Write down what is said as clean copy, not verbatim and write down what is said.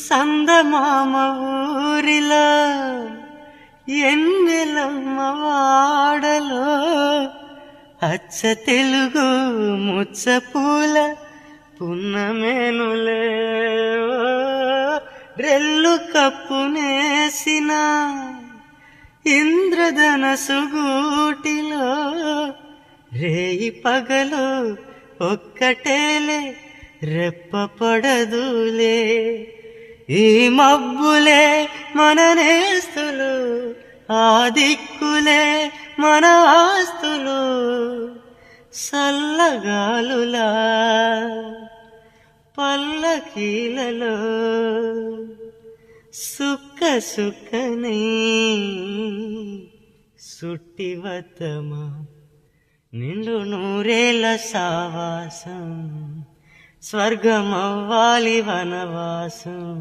సందమామ ఊరిలో ఎన్నెలమ్మ వాడలో అచ్చ తెలుగు ముచ్చ పూల పున్నమేనులే రెల్లు కప్పునేసిన ఇంద్రధనసు గూటిలో రేయి పగలు ఒక్కటేలే రెప్ప పడదులే ఈ మబ్బులే మన నేస్తులు ఆ దిక్కులే మన ఆస్తులు సల్లగాలులా పల్లకీలలో సుక్క సుక్కని సుట్టివద్దమా నిండు నూరేళ్ళ సావాసం స్వర్గమవ్వాలి వనవాసం.